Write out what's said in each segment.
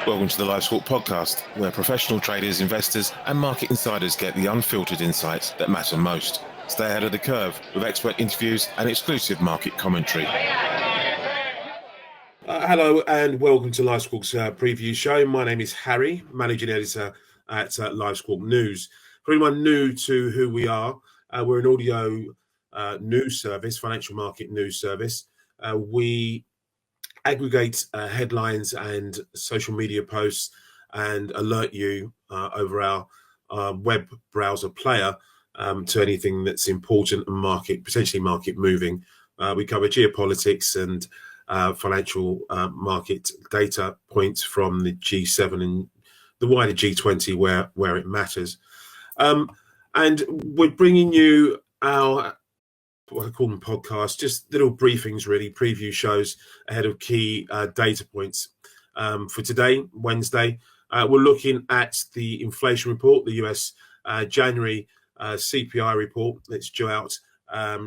Welcome to the Live Squawk podcast, where professional traders, investors, and market insiders get the unfiltered insights that matter most. Stay ahead of the curve with expert interviews and exclusive market commentary. Hello and welcome to Live Squawk's preview show. My name is Harry, managing editor at Live Squawk News. For anyone new to who we are, we're an audio news service, financial market news service. We aggregate headlines and social media posts and alert you over our web browser player to anything that's important and potentially market moving. We cover geopolitics and financial market data points from the G7 and the wider G20 where it matters. And we're bringing you our, what I call them podcasts, just little briefings, really, preview shows ahead of key data points. For today, Wednesday, we're looking at the inflation report, the US January CPI report that's due out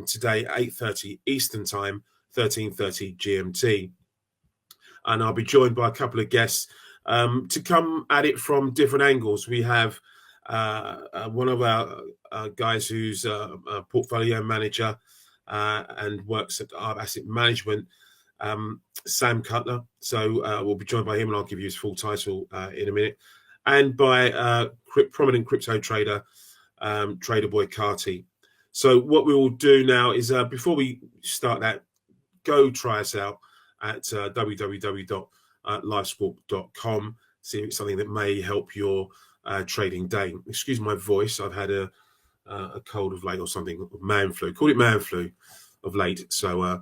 today at 8:30 Eastern Time, 13:30 GMT. And I'll be joined by a couple of guests to come at it from different angles. We have one of our guys who's a portfolio manager and works at our asset management, Sam Cutler. So we'll be joined by him, and I'll give you his full title in a minute. And by prominent crypto trader, Trader Boy Carty. So what we will do now is, before we start that, go try us out at www.livesquawk.com. See if it's something that may help your trading day. Excuse my voice. I've had a cold of late or something, man flu. Call it man flu of late. So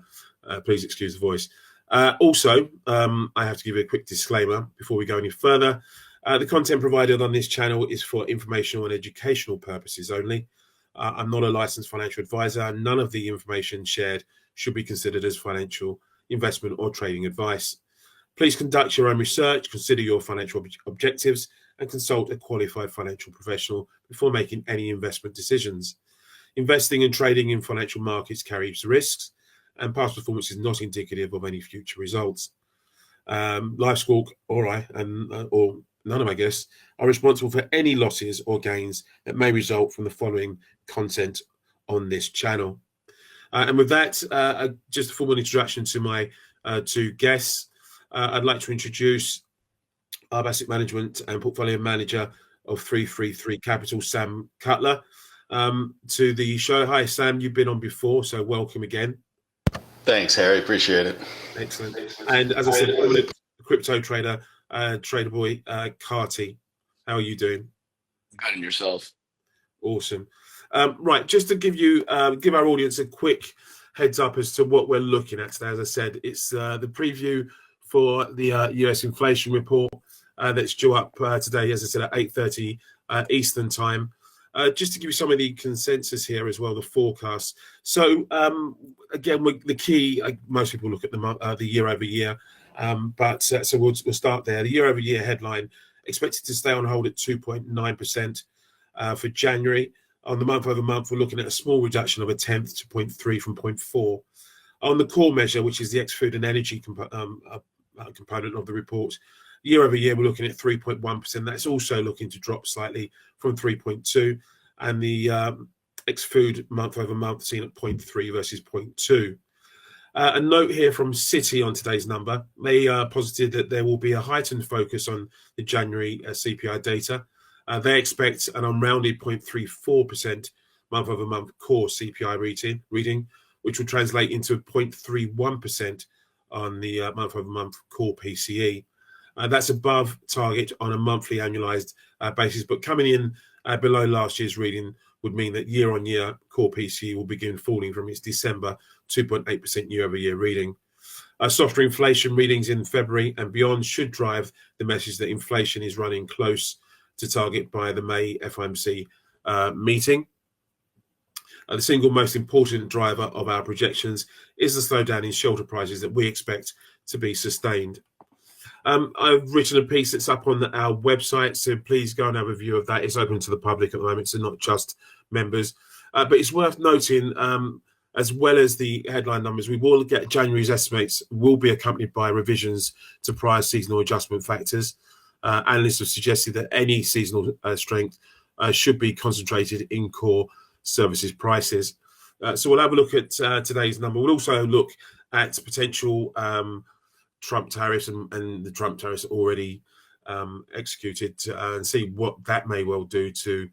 please excuse the voice. Also, I have to give you a quick disclaimer before we go any further. The content provided on this channel is for informational and educational purposes only. I'm not a licensed financial advisor. None of the information shared should be considered as financial, investment, or trading advice. Please conduct your own research, consider your financial objectives, and consult a qualified financial professional before making any investment decisions. Investing and trading in financial markets carries risks, and past performance is not indicative of any future results. Live Squawk, or none of my guests, are responsible for any losses or gains that may result from the following content on this channel. And with that, just a formal introduction to my two guests. I'd like to introduce our asset management and portfolio manager of 333 Capital, Sam Cutler, to the show. Hi, Sam. You've been on before, so welcome again. Thanks, Harry. Appreciate it. Excellent. And as I said, prominent crypto trader, Trader Boy Carty. How are you doing? Good, and yourself? Awesome. Right, just to give our audience a quick heads up as to what we're looking at today. As I said, it's the preview for the US inflation report that's due up today, as I said, at 8:30 Eastern Time. Just to give you some of the consensus here as well, the forecast. So again, the key, most people look at the year over year, but so we'll start there. The year over year headline expected to stay on hold at 2.9% for January. On the month over month, we're looking at a small reduction of a tenth to 0.3 from 0.4. On the core measure, which is the ex-food and energy component of the report, year over year, we're looking at 3.1%. That's also looking to drop slightly from 3.2. And the ex-food month over month seen at 0.3 versus 0.2. A note here from Citi on today's number. They posited that there will be a heightened focus on the January CPI data. They expect an unrounded 0.34% month over month core CPI reading, which will translate into 0.31% on the month over month core PCE. That's above target on a monthly annualized basis, but coming in below last year's reading would mean that year on year core PCE will begin falling from its December 2.8% year over year reading. Softer inflation readings in February and beyond should drive the message that inflation is running close to target by the May FOMC meeting. The single most important driver of our projections is the slowdown in shelter prices that we expect to be sustained. I've written a piece that's up on our website, so please go and have a view of that. It's open to the public at the moment, so not just members. But it's worth noting, as well as the headline numbers, we will get January's estimates will be accompanied by revisions to prior seasonal adjustment factors. analysts have suggested that any seasonal strength should be concentrated in core services prices. So we'll have a look at today's number. We'll also look at potential Trump tariffs and the Trump tariffs already executed and see what that may well do to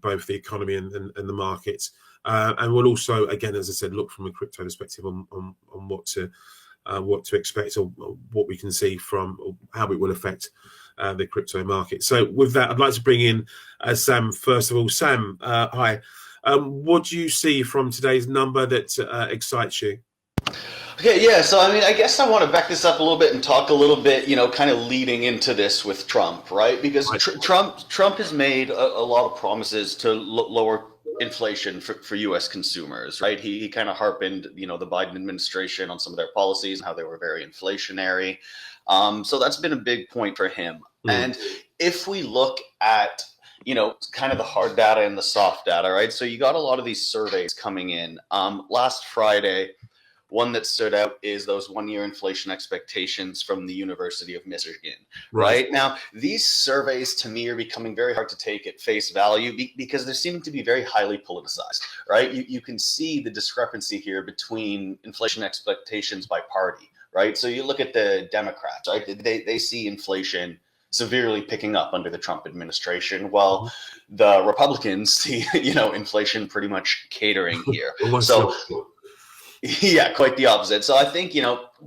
both the economy and the markets. And we'll also, again, as I said, look from a crypto perspective on what to expect or what we can see from how it will affect the crypto market. So with that, I'd like to bring in Sam first of all. Sam, hi. What do you see from today's number that excites you? Okay, yeah. So I mean, I guess I want to back this up a little bit and talk a little bit, kind of leading into this with Trump, right? Because Trump has made a lot of promises to lower inflation for U.S. consumers, right? He kind of harpened, the Biden administration on some of their policies and how they were very inflationary. So that's been a big point for him. And if we look at kind of the hard data and the soft data, right? So you got a lot of these surveys coming in. Last Friday, one that stood out is those 1-year inflation expectations from the University of Michigan, right? Now, these surveys to me are becoming very hard to take at face value because they're seeming to be very highly politicized, right? You can see the discrepancy here between inflation expectations by party, right? So you look at the Democrats, right? They see inflation severely picking up under the Trump administration, while the Republicans see, inflation pretty much catering here. So yeah, quite the opposite. So I think,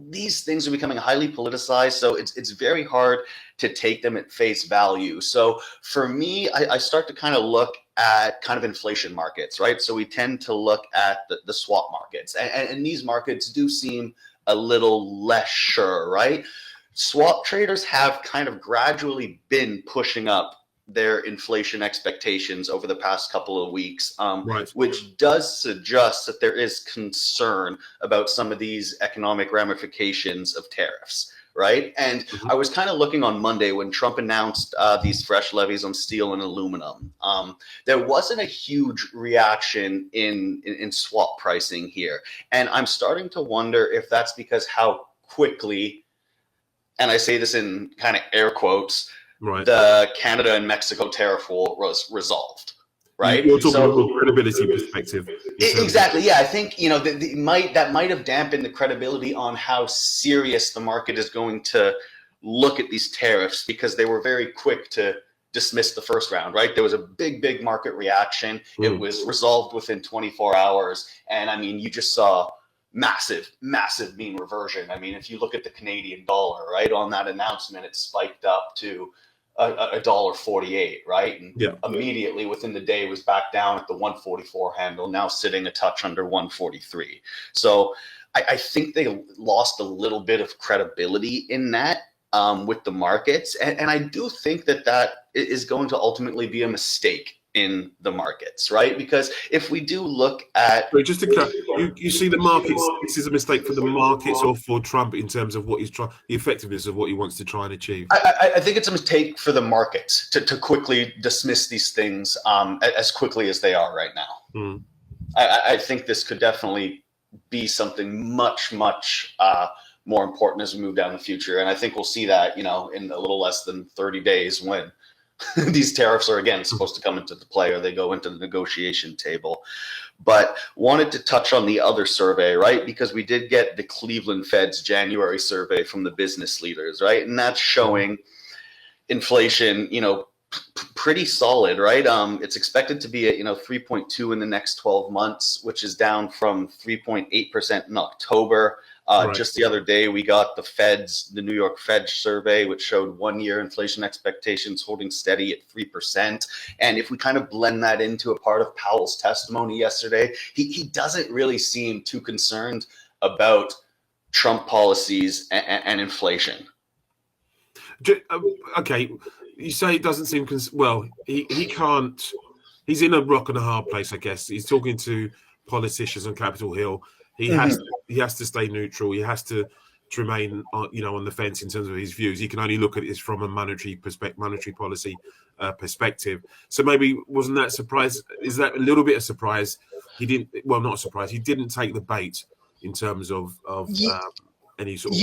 these things are becoming highly politicized. So it's very hard to take them at face value. So for me, I start to kind of look at kind of inflation markets, right? So we tend to look at the swap markets, and these markets do seem a little less sure, right? Swap traders have kind of gradually been pushing up their inflation expectations over the past couple of weeks, which does suggest that there is concern about some of these economic ramifications of tariffs, right? And I was kind of looking on Monday when Trump announced these fresh levies on steel and aluminum. There wasn't a huge reaction in swap pricing here. And I'm starting to wonder if that's because how quickly, and I say this in kind of air quotes, the Canada and Mexico tariff war was resolved, right? You're talking from a credibility perspective. Exactly. Yeah, I think that might have dampened the credibility on how serious the market is going to look at these tariffs, because they were very quick to dismiss the first round, right? There was a big market reaction. It was resolved within 24 hours, and I mean, you just saw massive mean reversion. I mean, if you look at the Canadian dollar, right, on that announcement, it spiked up to $1.48, right? And immediately within the day was back down at the 144 handle, now sitting a touch under 143. So I think they lost a little bit of credibility in that with the markets. And I do think that is going to ultimately be a mistake in the markets, right? Because if we do look at... So just to clarify, you see the markets, this is a mistake for the markets or for Trump in terms of what he's trying, the effectiveness of what he wants to try and achieve? I think it's a mistake for the markets to quickly dismiss these things as quickly as they are right now. I think this could definitely be something much more important as we move down the future. And I think we'll see that, in a little less than 30 days when these tariffs are again supposed to come into the play, or they go into the negotiation table. But wanted to touch on the other survey, right? Because we did get the Cleveland Fed's January survey from the business leaders, right? And that's showing inflation, pretty solid, right? It's expected to be at 3.2 in the next 12 months, which is down from 3.8% in October. Just the other day, we got the New York Fed survey, which showed 1-year inflation expectations holding steady at 3%. And if we kind of blend that into a part of Powell's testimony yesterday, he doesn't really seem too concerned about Trump policies and inflation. Okay, you say it doesn't seem he can't. He's in a rock and a hard place, I guess. He's talking to politicians on Capitol Hill. He has to stay neutral. He has to remain, on the fence in terms of his views. He can only look at it from a monetary policy perspective. So maybe wasn't that surprise? Is that a little bit of surprise? He didn't. Well, not a surprise. He didn't take the bait in terms of any sort of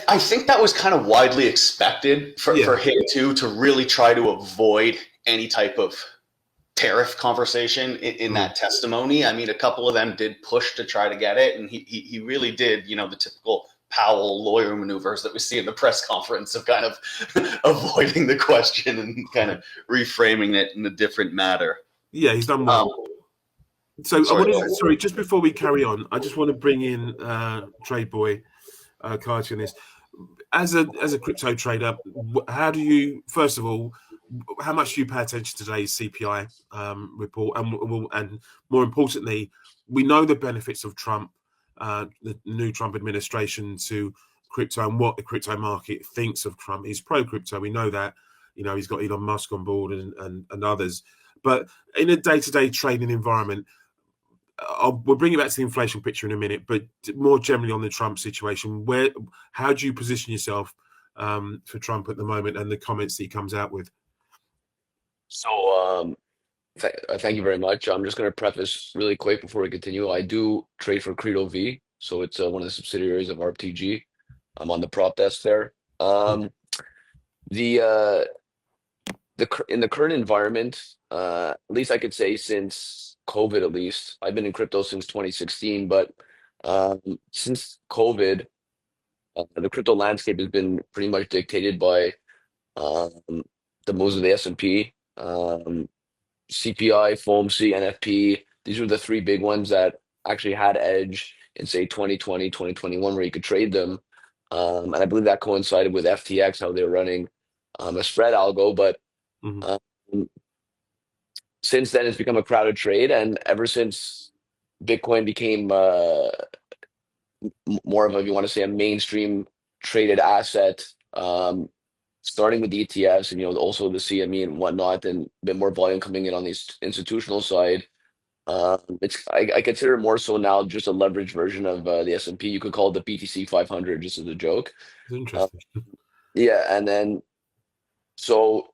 I think that was kind of widely expected for him to really try to avoid any type of tariff conversation in that testimony. I mean, a couple of them did push to try to get it, and he really did, the typical Powell lawyer maneuvers that we see in the press conference of kind of avoiding the question and kind of reframing it in a different manner. Yeah, he's done well. Sorry, just before we carry on, I just want to bring in Trade Boy Kachi on this. As a crypto trader, how do you, first of all, how much do you pay attention to today's CPI report? And more importantly, we know the benefits of Trump, the new Trump administration, to crypto and what the crypto market thinks of Trump. He's pro-crypto. We know that. He's got Elon Musk on board and others. But in a day-to-day trading environment, we'll bring it back to the inflation picture in a minute, but more generally on the Trump situation, how do you position yourself for Trump at the moment and the comments that he comes out with? So, thank you very much. I'm just going to preface really quick before we continue. I do trade for Credo V, so it's one of the subsidiaries of RTG. I'm on the prop desk there. In the current environment, at least I could say since COVID, at least I've been in crypto since 2016, but since COVID, the crypto landscape has been pretty much dictated by the moves of the S&P. CPI, FOMC, NFP. These were the three big ones that actually had edge in, say, 2020, 2021, where you could trade them. And I believe that coincided with FTX, how they were running a spread algo. But since then, it's become a crowded trade. And ever since Bitcoin became more of a, if you want to say, a mainstream traded asset, starting with the ETFs and also the CME and whatnot, and a bit more volume coming in on the institutional side. I consider it more so now just a leveraged version of the S&P. You could call it the BTC 500, just as a joke. Interesting. And then so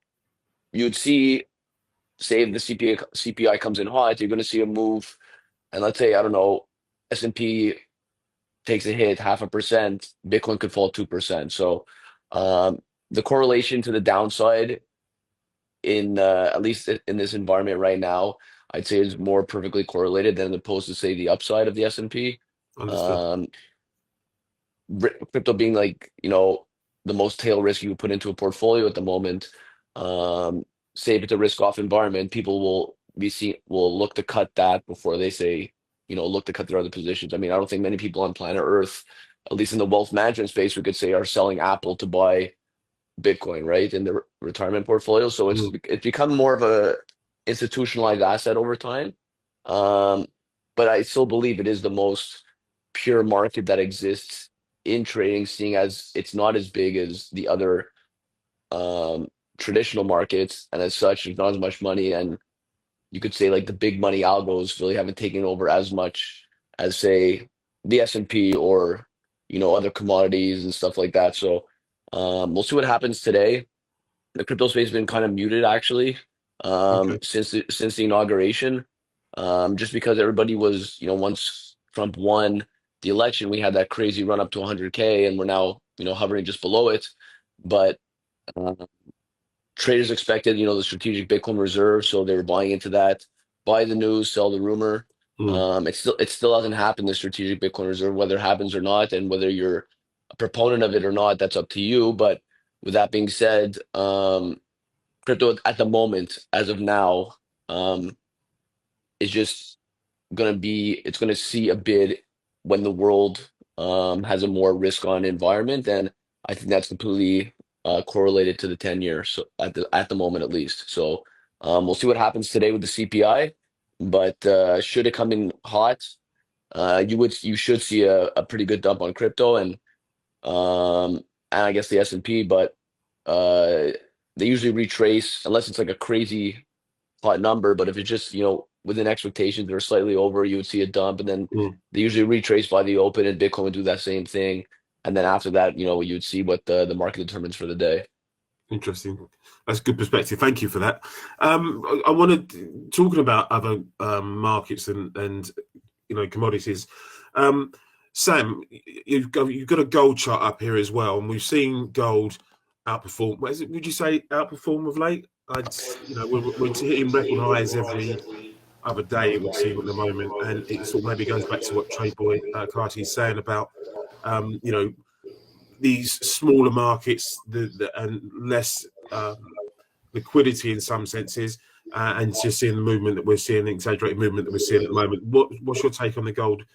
you'd see, say if the CPI comes in hot, you're going to see a move, and let's say, I don't know, S&P takes a hit 0.5%, Bitcoin could fall 2%. So the correlation to the downside in at least in this environment right now, I'd say is more perfectly correlated than opposed to, say, the upside of the S&P. Crypto being like, the most tail risk you would put into a portfolio at the moment. Say if it's a risk-off environment, people will look to cut that before they say, look to cut their other positions. I mean, I don't think many people on planet Earth, at least in the wealth management space, we could say, are selling Apple to buy Bitcoin, right, in the retirement portfolio. So it's become more of a institutionalized asset over time. But I still believe it is the most pure market that exists in trading, seeing as it's not as big as the other traditional markets, and as such, there's not as much money, and you could say like the big money algos really haven't taken over as much as, say, the S&P or other commodities and stuff like that. So we'll see what happens today. The crypto space has been kind of muted, actually, since the inauguration, just because everybody was, once Trump won the election, we had that crazy run up to 100K, and we're now, hovering just below it. But traders expected, the strategic Bitcoin reserve, so they were buying into that. Buy the news, sell the rumor. It still hasn't happened, the strategic Bitcoin reserve, whether it happens or not, and whether you're a proponent of it or not, that's up to you. But with that being said, crypto at the moment, as of now, is just it's going to see a bid when the world has a more risk-on environment, and I think that's completely correlated to the 10-year. So at the moment, at least. So we'll see what happens today with the CPI, but should it come in hot, you should see a pretty good dump on crypto and I guess the S&P, but they usually retrace unless it's like a crazy hot number. But if it's just within expectations or slightly over, you would see a dump, and then they usually retrace by the open, and Bitcoin would do that same thing. And then after that, you'd see what the market determines for the day. Interesting. That's good perspective. Thank you for that. I wanted, talking about other markets and commodities. Sam, you've got a gold chart up here as well, and we've seen gold outperform. Would you say outperform of late? We're hitting record highs every other day, it would seem, at the moment, and it sort of maybe goes back to what Trade Boy Carty is saying about these smaller markets and less liquidity in some senses, and just seeing the movement that we're seeing, the exaggerated movement that we're seeing at the moment. What's your take on the gold?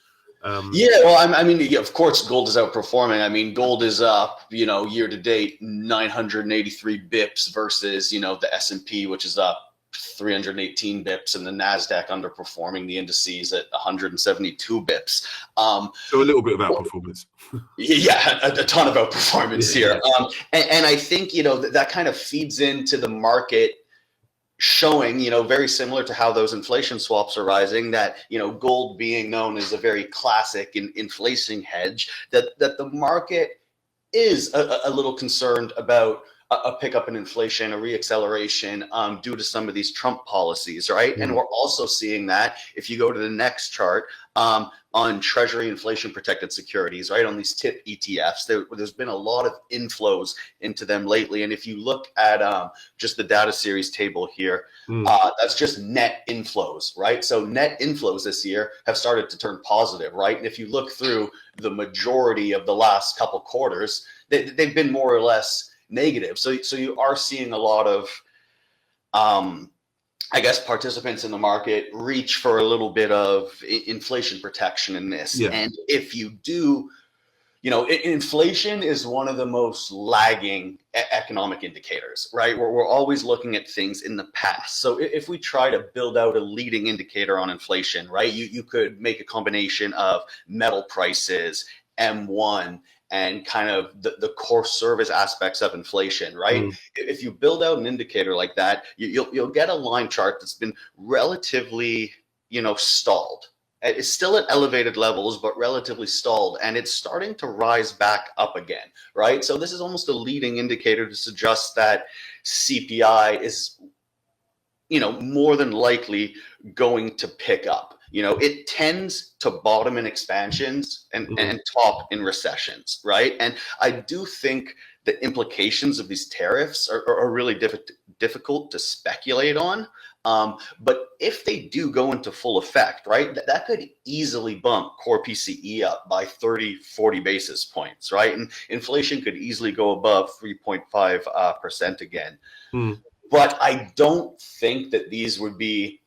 Of course, gold is outperforming. I mean, gold is up, year to date, 983 bips versus, the S&P, which is up 318 bips, and the NASDAQ underperforming the indices at 172 bips. So a little bit of outperformance. Yeah, a ton of outperformance here. And I think, that kind of feeds into the market showing, very similar to how those inflation swaps are rising, that, gold being known as a very classic inflation hedge, that the market is a little concerned about a pickup in inflation, a reacceleration due to some of these Trump policies, right? And we're also seeing that if you go to the next chart on Treasury inflation protected securities, right? On these TIP ETFs, there's been a lot of inflows into them lately. And if you look at just the data series table here, that's just net inflows, right? So net inflows this year have started to turn positive, right? And if you look through the majority of the last couple quarters, they've been more or less negative. So you are seeing a lot of, participants in the market reach for a little bit of inflation protection in this. Yeah. And if you do, inflation is one of the most lagging economic indicators, right? We're always looking at things in the past. So if we try to build out a leading indicator on inflation, right, you could make a combination of metal prices, M1, and kind of the core service aspects of inflation, right? If you build out an indicator like that, you'll get a line chart that's been relatively, stalled. It's still at elevated levels, but relatively stalled, and it's starting to rise back up again, right? So this is almost a leading indicator to suggest that CPI is, more than likely going to pick up. It tends to bottom in expansions and top in recessions, right? And I do think the implications of these tariffs are really difficult to speculate on. But if they do go into full effect, right, that could easily bump core PCE up by 30, 40 basis points, right? And inflation could easily go above 3.5% again. But I don't think that these would be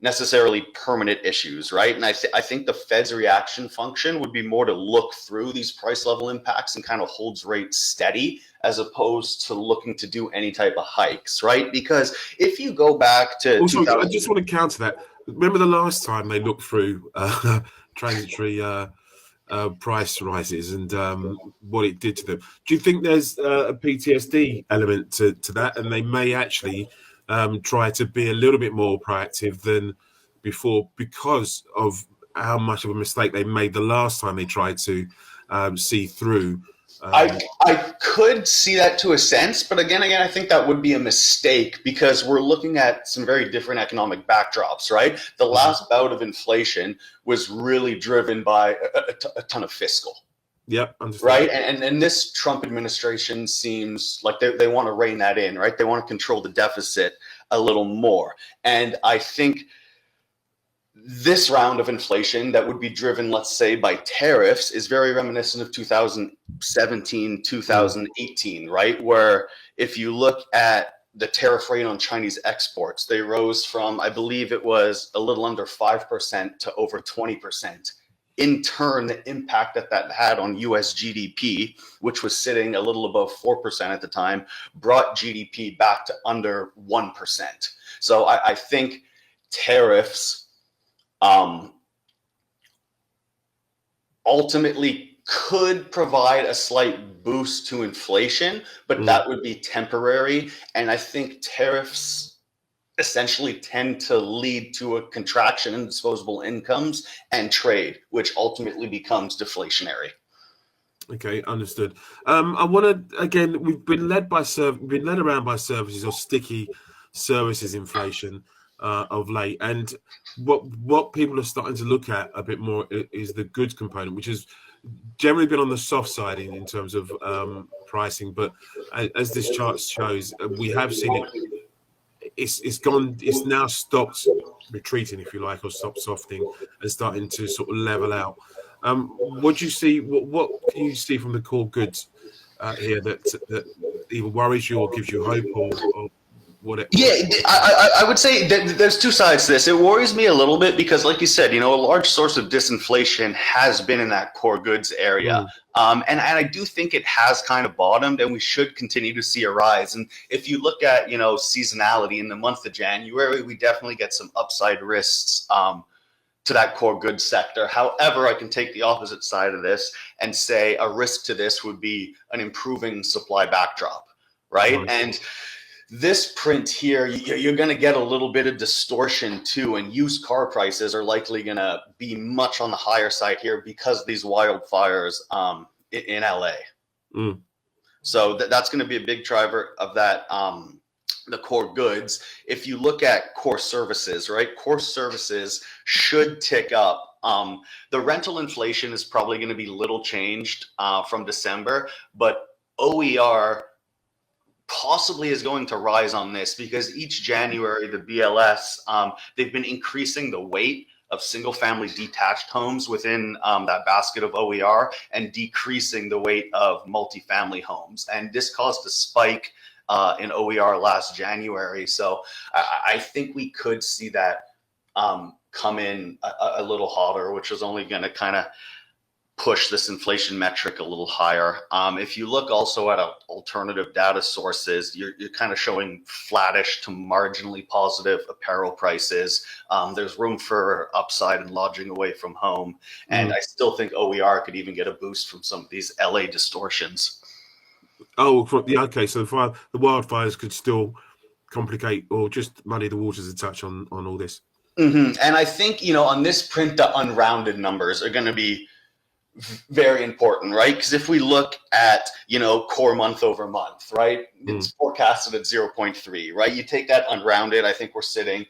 necessarily permanent issues, right? And I think the Fed's reaction function would be more to look through these price level impacts and kind of holds rates steady, as opposed to looking to do any type of hikes, right? Because if you go back to also, I just want to counter that. Remember the last time they looked through transitory price rises and what it did to them? Do you think there's a PTSD element to that, and they may actually try to be a little bit more proactive than before because of how much of a mistake they made the last time they tried to see through? I could see that to a sense, but again, I think that would be a mistake because we're looking at some very different economic backdrops, right? The last bout of inflation was really driven by a ton of fiscal. Yep, understand. Right, and this Trump administration seems like they want to rein that in, right? They want to control the deficit a little more, and I think this round of inflation that would be driven, let's say, by tariffs is very reminiscent of 2017, 2018, right? Where if you look at the tariff rate on Chinese exports, they rose from, I believe it was a little under 5% to over 20%. In turn, the impact that had on US GDP, which was sitting a little above 4% at the time, brought GDP back to under 1%. So I think tariffs ultimately could provide a slight boost to inflation, but that would be temporary. And I think tariffs essentially tend to lead to a contraction in disposable incomes and trade, which ultimately becomes deflationary. Okay, understood. I want to again. We've been led around by services or sticky services inflation of late, and what people are starting to look at a bit more is the goods component, which has generally been on the soft side in terms of pricing, but as this chart shows, we have seen it. It's gone. It's now stopped retreating, if you like, or stopped softening and starting to sort of level out. What do you see? What can you see from the core goods here that either worries you or gives you hope, or what? Yeah, I would say that there's two sides to this. It worries me a little bit because, like you said, a large source of disinflation has been in that core goods area. And I do think it has kind of bottomed, and we should continue to see a rise. And if you look at, seasonality in the month of January, we definitely get some upside risks to that core goods sector. However, I can take the opposite side of this and say a risk to this would be an improving supply backdrop, right? And this print here, you're going to get a little bit of distortion too, and used car prices are likely going to be much on the higher side here because of these wildfires in LA. So that's going to be a big driver of that, the core goods. If you look at core services, right, core services should tick up. The rental inflation is probably going to be little changed from December, but OER possibly is going to rise on this because each January, the BLS, they've been increasing the weight of single family detached homes within that basket of OER and decreasing the weight of multifamily homes. And this caused a spike in OER last January. So I think we could see that come in a little hotter, which is only going to kind of push this inflation metric a little higher. If you look also at alternative data sources, you're kind of showing flattish to marginally positive apparel prices. There's room for upside in lodging away from home. And I still think OER could even get a boost from some of these LA distortions. Oh, yeah, okay. So the wildfires could still complicate or just muddy the waters a touch on all this. And I think, on this print, the unrounded numbers are going to be very important, right? Because if we look at, core month over month, right, it's forecasted at 0.3, right? You take that unrounded, I think we're sitting,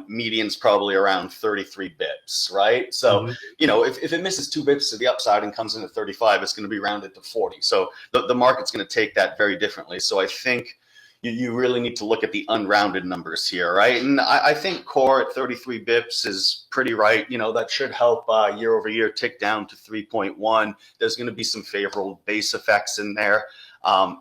median's probably around 33 bips, right? So, if it misses 2 bips to the upside and comes in at 35, it's going to be rounded to 40. So the market's going to take that very differently. So I think you really need to look at the unrounded numbers here, right? And I think core at 33 bips is pretty right. That should help year over year tick down to 3.1. There's going to be some favorable base effects in there.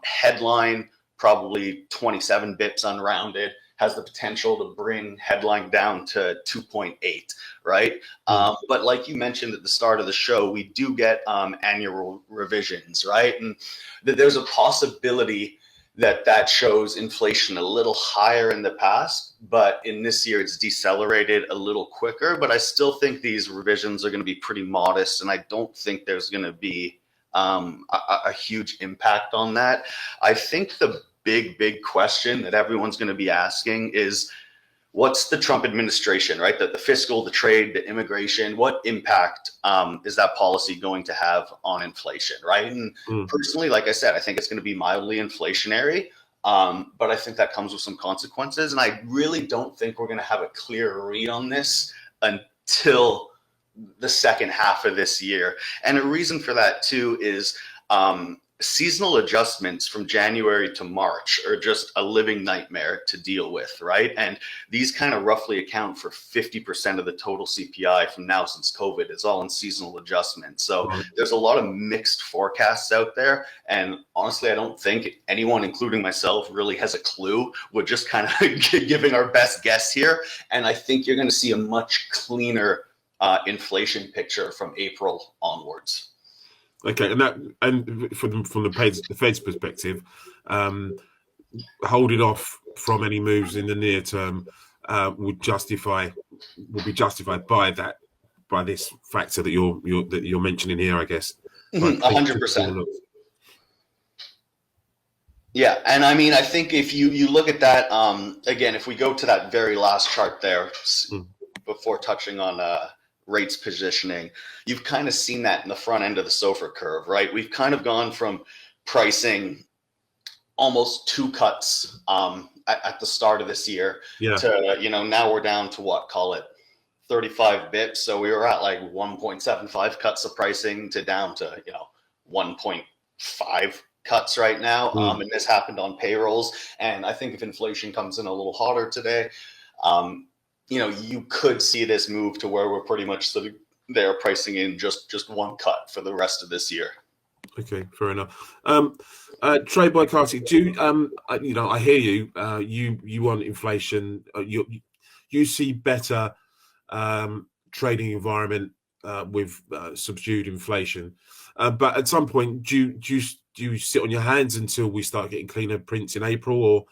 Headline, probably 27 bips unrounded, has the potential to bring headline down to 2.8, right? But like you mentioned at the start of the show, we do get annual revisions, right? And there's a possibility that shows inflation a little higher in the past, but in this year it's decelerated a little quicker. But I still think these revisions are going to be pretty modest, and I don't think there's going to be a huge impact on that. I think the big question that everyone's going to be asking is, what's the Trump administration, right? The fiscal, the trade, the immigration, what impact is that policy going to have on inflation, right? And personally, like I said, I think it's going to be mildly inflationary, but I think that comes with some consequences. And I really don't think we're going to have a clear read on this until the second half of this year. And a reason for that too is seasonal adjustments from January to March are just a living nightmare to deal with, right? And these kind of roughly account for 50% of the total CPI from now since COVID. It's all in seasonal adjustments. So there's a lot of mixed forecasts out there. And honestly, I don't think anyone, including myself, really has a clue. We're just kind of giving our best guess here. And I think you're going to see a much cleaner inflation picture from April onwards. Okay, and from the Fed's perspective, holding off from any moves in the near term will be justified by this factor that you're mentioning here, I guess. 100%. Yeah, and I mean, I think if you look at that again, if we go to that very last chart there before touching on rates positioning, you've kind of seen that in the front end of the SOFR curve, right? We've kind of gone from pricing almost 2 cuts at the start of this year to, now we're down to call it 35 bips. So we were at like 1.75 cuts of pricing to down to, 1.5 cuts right now. And this happened on payrolls. And I think if inflation comes in a little hotter today, you could see this move to where we're pretty much sort of there pricing in just one cut for the rest of this year. Okay, fair enough. Trade by Kartik, I hear you. You want inflation. You see better trading environment with subdued inflation. But at some point, do you sit on your hands until we start getting cleaner prints in April, or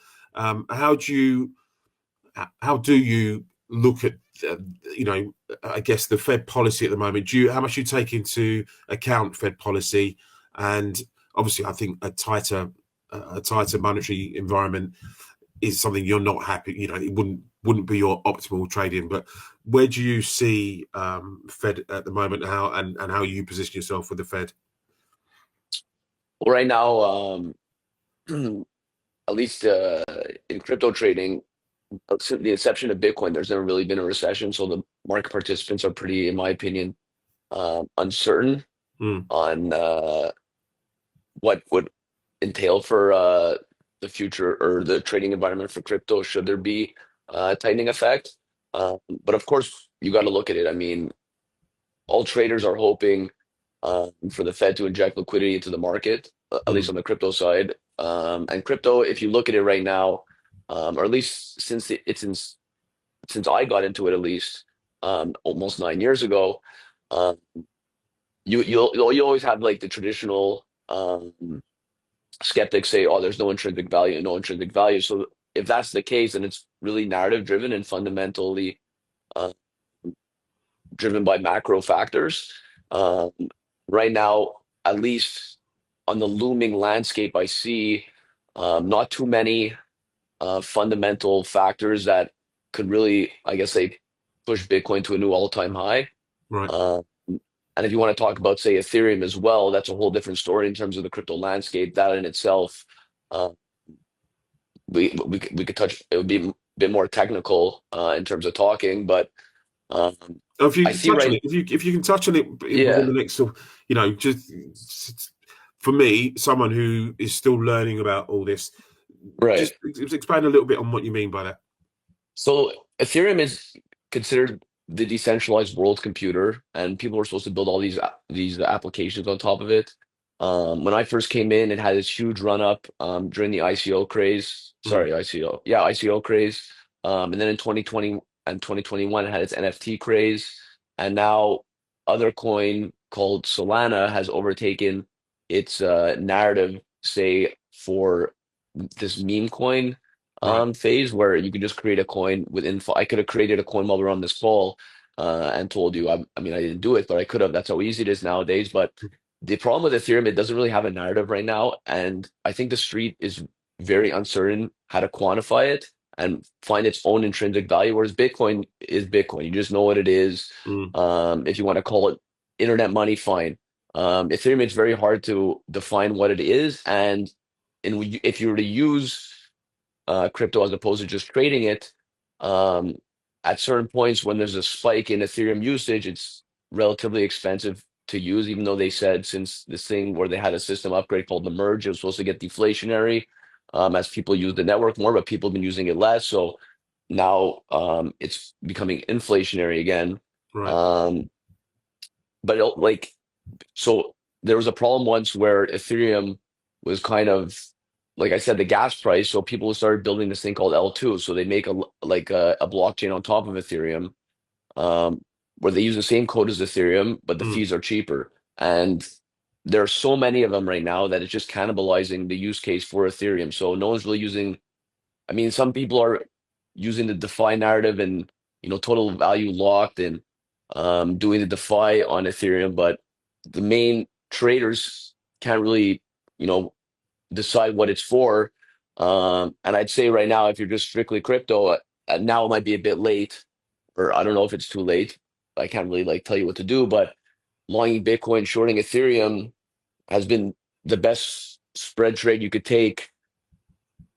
how do you look at I guess the Fed policy at the moment? How much you take into account Fed policy? And obviously, I think a tighter monetary environment is something you're not happy. It wouldn't be your optimal trading. But where do you see Fed at the moment, and how you position yourself with the Fed? Well, right now, at least in crypto trading, since the inception of Bitcoin, there's never really been a recession. So the market participants are pretty, in my opinion, uncertain on what would entail for the future or the trading environment for crypto should there be a tightening effect. But of course, you got to look at it. I mean, all traders are hoping for the Fed to inject liquidity into the market, at least on the crypto side. And crypto, if you look at it right now, or at least since I got into it, at least almost 9 years ago, you always have like the traditional skeptics say, "Oh, there's no intrinsic value, no intrinsic value." So if that's the case, then it's really narrative driven and fundamentally driven by macro factors. Right now, at least on the looming landscape, I see not too many fundamental factors that could really, I guess, push Bitcoin to a new all-time high. Right. And if you want to talk about, say, Ethereum as well, that's a whole different story in terms of the crypto landscape. That in itself, we could touch. It would be a bit more technical in terms of talking, but if you can touch on it within the next, just for me, someone who is still learning about all this, right? Just expand a little bit on what you mean by that. So Ethereum is considered the decentralized world computer, and people are supposed to build all these applications on top of it. When I first came in, it had this huge run up during the ICO craze. Sorry, ICO craze. And then in 2020 and 2021, it had its NFT craze, and now other coin called Solana has overtaken its narrative, say, for this meme coin phase, where you can just create a coin within. I could have created a coin while we're on this call and told you. I mean, I didn't do it, but I could have. That's how easy it is nowadays. But the problem with Ethereum, it doesn't really have a narrative right now, and I think the street is very uncertain how to quantify it and find its own intrinsic value. Whereas Bitcoin is Bitcoin. You just know what it is. If you want to call it internet money, fine. Ethereum, it's very hard to define what it is, and if you were to use crypto as opposed to just trading it, at certain points when there's a spike in Ethereum usage, it's relatively expensive to use, even though they said since this thing where they had a system upgrade called the merge, it was supposed to get deflationary as people use the network more, but people have been using it less. So now it's becoming inflationary again. Right. But so there was a problem once where Ethereum was kind of, like I said, the gas price. So people started building this thing called L2. So they make a blockchain on top of Ethereum, where they use the same code as Ethereum, but the fees are cheaper. And there are so many of them right now that it's just cannibalizing the use case for Ethereum. So no one's really using. I mean, some people are using the DeFi narrative and total value locked and doing the DeFi on Ethereum, but the main traders can't really decide what it's for. And I'd say right now, if you're just strictly crypto, now it might be a bit late, or I don't know if it's too late. I can't really tell you what to do, but longing Bitcoin, shorting Ethereum has been the best spread trade you could take.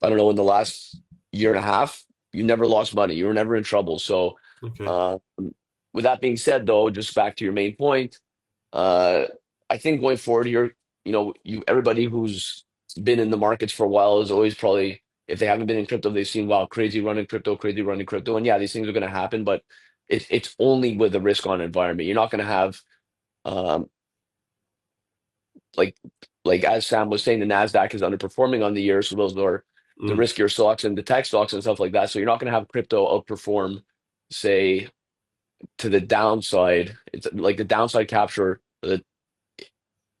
I don't know, in the last year and a half, you never lost money. You were never in trouble. So Okay. with that being said, though, just back to your main point, I think going forward here, everybody who's been in the markets for a while is always probably, if they haven't been in crypto, they've seen, wow, crazy running crypto, crazy running crypto. And yeah, these things are going to happen, but it's only with a risk on environment. You're not going to have, um, like, as Sam was saying, the NASDAQ is underperforming on the year. So those are the riskier stocks and the tech stocks and stuff like that. So you're not going to have crypto outperform, say, to the downside. It's like the downside capture.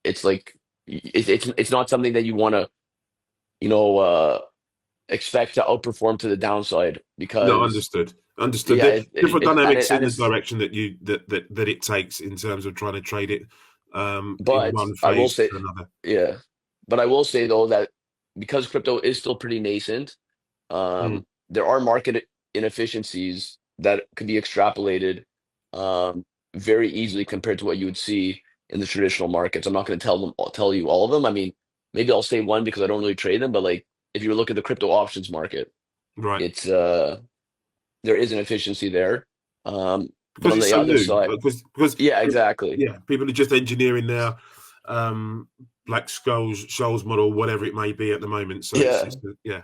It's like it's not something that you want to expect to outperform to the downside No, because understood. yeah, Different dynamics in and the it's. direction that it takes in terms of trying to trade it in But one I will phase say, to another. yeah, but I will say though that because crypto is still pretty nascent, there are market inefficiencies that could be extrapolated very easily compared to what you would see in the traditional markets. I'm not going to tell you all of them. I mean, maybe I'll say one because I don't really trade them, but like if you look at the crypto options market, Right. it's there is an efficiency there. But Because on it's the so other new. side, Because yeah, exactly. yeah, people are just engineering now, like Scholes model, whatever it may be at the moment. So it's Yeah. just yeah,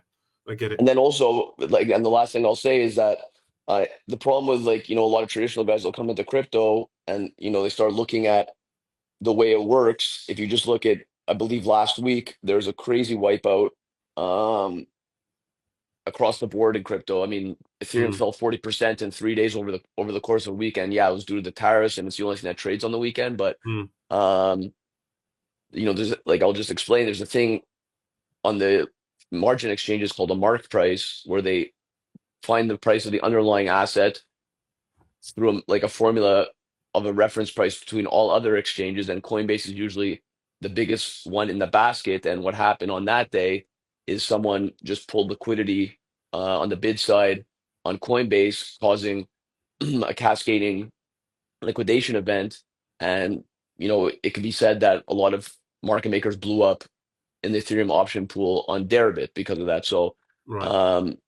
I get it. And then also, like, and the last thing I'll say is that the problem with like, a lot of traditional guys will come into crypto and, they start looking at the way it works. If you just look at, I believe last week, there's a crazy wipeout across the board in crypto. I mean, Ethereum fell 40% in 3 days over the course of a weekend. Yeah, it was due to the tariffs and it's the only thing that trades on the weekend. But, um, there's like, I'll just explain, there's a thing on the margin exchanges called a mark price where they find the price of the underlying asset through like a formula of a reference price between all other exchanges, and Coinbase is usually the biggest one in the basket. And what happened on that day is someone just pulled liquidity on the bid side on Coinbase, causing a cascading liquidation event. And it could be said that a lot of market makers blew up in the Ethereum option pool on Deribit because of that. So Right. um,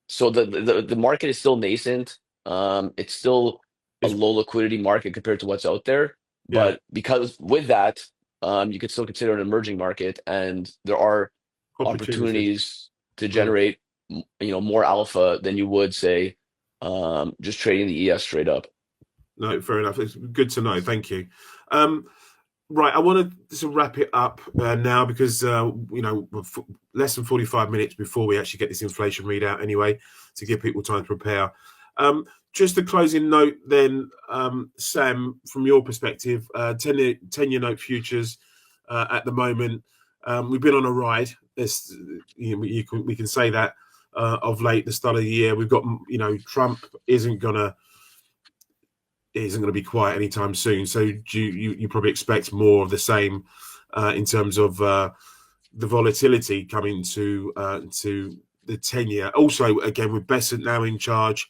so the market is still nascent. It's still a It's, low liquidity market compared to what's out there. yeah, But because with that, you could still consider an emerging market, and there are opportunities. opportunities to generate, more alpha than you would say, just trading the ES straight up. No, fair enough. It's good to know. Thank you. Right, I want to wrap it up now because less than 45 minutes before we actually get this inflation readout anyway, to give people time to prepare. Just a closing note then, Sam, from your perspective, 10-year note futures at the moment, we've been on a ride. We can say that of late, the start of the year. We've got, Trump isn't going to be quiet anytime soon. So you probably expect more of the same in terms of the volatility coming to the 10-year. Also, again, with Bessent now in charge,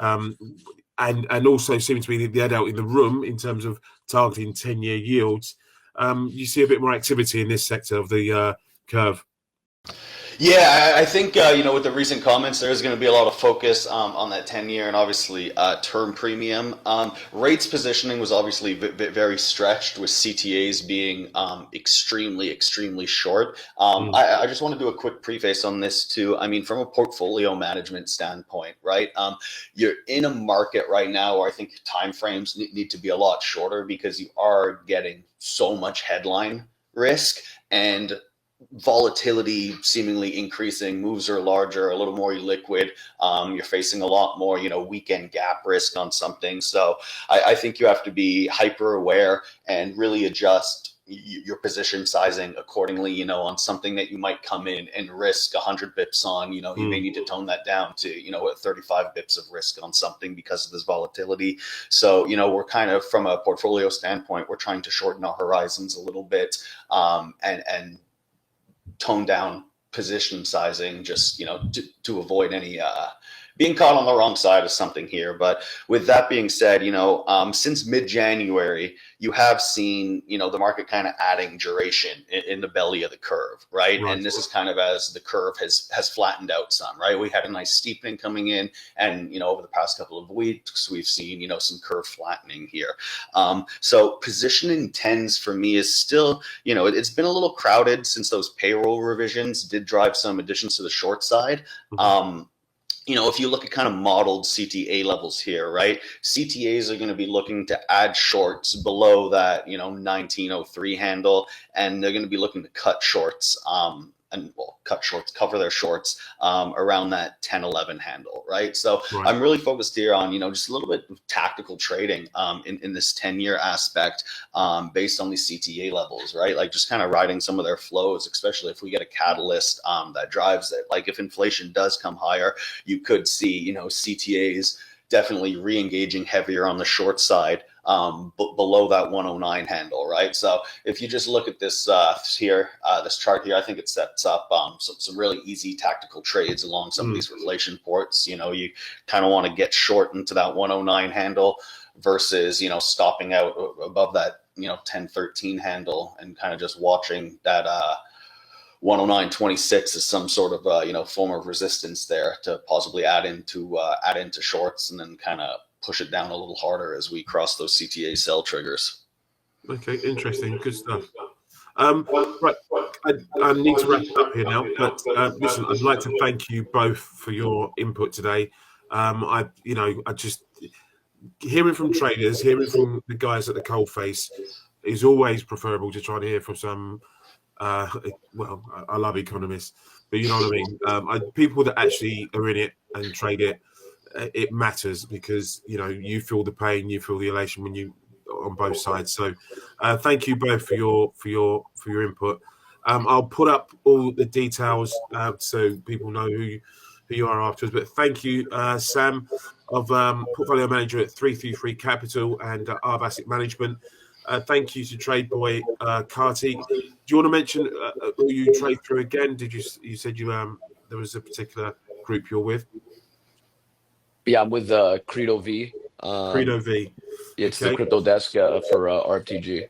and also seems to be the adult in the room in terms of targeting 10-year yields. You see a bit more activity in this sector of the curve. Yeah, I think, with the recent comments, there's going to be a lot of focus on that 10-year and obviously term premium. Rates positioning was obviously very stretched with CTAs being extremely, extremely short. I just want to do a quick preface on this too. I mean, from a portfolio management standpoint, right? You're in a market right now where I think timeframes need to be a lot shorter because you are getting so much headline risk and volatility seemingly increasing, moves are larger, a little more liquid. You're facing a lot more, weekend gap risk on something. So I think you have to be hyper aware and really adjust your position sizing accordingly, on something that you might come in and risk 100 bips on, you may need to tone that down to, 35 bips of risk on something because of this volatility. So, we're kind of, from a portfolio standpoint, we're trying to shorten our horizons a little bit, and tone down position sizing just to avoid any being caught on the wrong side of something here. But with that being said, since mid-January, you have seen, the market kind of adding duration in the belly of the curve, right? And this is kind of as the curve has flattened out some, right? We had a nice steepening coming in, and, over the past couple of weeks, we've seen, some curve flattening here. So positioning tens for me is still, it's been a little crowded since those payroll revisions did drive some additions to the short side. If you look at kind of modeled CTA levels here, right? CTAs are going to be looking to add shorts below that, 1903 handle, and they're going to be looking to cut shorts, cover their shorts around that 1011 handle, right? So I'm really focused here on, just a little bit of tactical trading in this 10-year aspect based on these CTA levels, right? Like just kind of riding some of their flows, especially if we get a catalyst that drives it. Like if inflation does come higher, you could see, CTAs definitely re-engaging heavier on the short side below that 109 handle, right? So if you just look at this this chart here, I think it sets up some really easy tactical trades along some of these reflation ports. You kind of want to get short into that 109 handle versus, stopping out above that, 1013 handle and kind of just watching that 109.26 as some sort of form of resistance there to possibly add into shorts, and then kind of push it down a little harder as we cross those CTA sell triggers. Okay, interesting, good stuff. Right, I need to wrap it up here now, but listen, I'd like to thank you both for your input today. I just hearing from traders, hearing from the guys at the coalface is always preferable to try to hear from some. I love economists, but you know what I mean. People that actually are in it and trade it, it matters because you feel the pain, you feel the elation when you on both sides. So, thank you both for your input. I'll put up all the details so people know who you are afterwards. But thank you, Sam, of portfolio manager at 333 Capital and Arb Asset Management. Thank you to Trade Boy Carty. Do you want to mention who you trade through again? You said there was a particular group you're with? Yeah, I'm with Credo V. Credo V. It's the crypto desk for RFTG.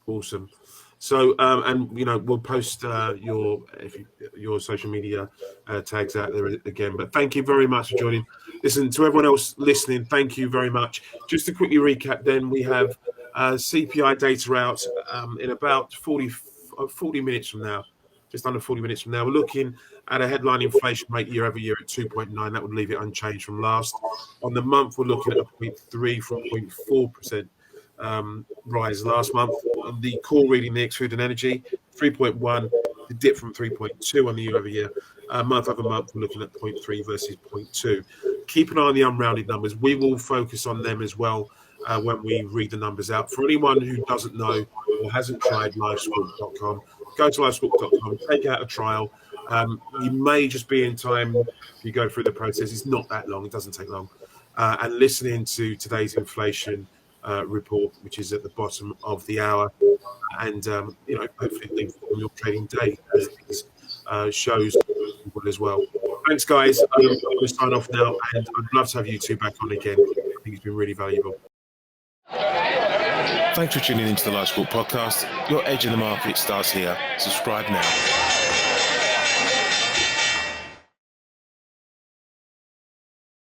Awesome. So, and we'll post your social media tags out there again. But thank you very much for joining. Listen, to everyone else listening, thank you very much. Just to quickly recap, then we have CPI data out in about 40 minutes from now, just under 40 minutes from now. We're looking at a headline inflation rate year over year at 2.9. That would leave it unchanged from last. On the month, we're looking at a 0.3 from 0.4% rise last month. On the core reading, the ex-food and energy, 3.1, the dip from 3.2 on the year over year. Month over month, we're looking at 0.3 versus 0.2. Keep an eye on the unrounded numbers. We will focus on them as well when we read the numbers out. For anyone who doesn't know or hasn't tried livesquawk.com, go to livesquawk.com, take out a trial. You may just be in time if you go through the process. It's not that long. It doesn't take long. And listening to today's inflation report, which is at the bottom of the hour, and hopefully on your trading day as these shows as well. Thanks, guys. I'm going to sign off now, and I'd love to have you two back on again. I think it's been really valuable. Thanks for tuning into the Live Squawk podcast. Your edge in the market starts here. Subscribe now.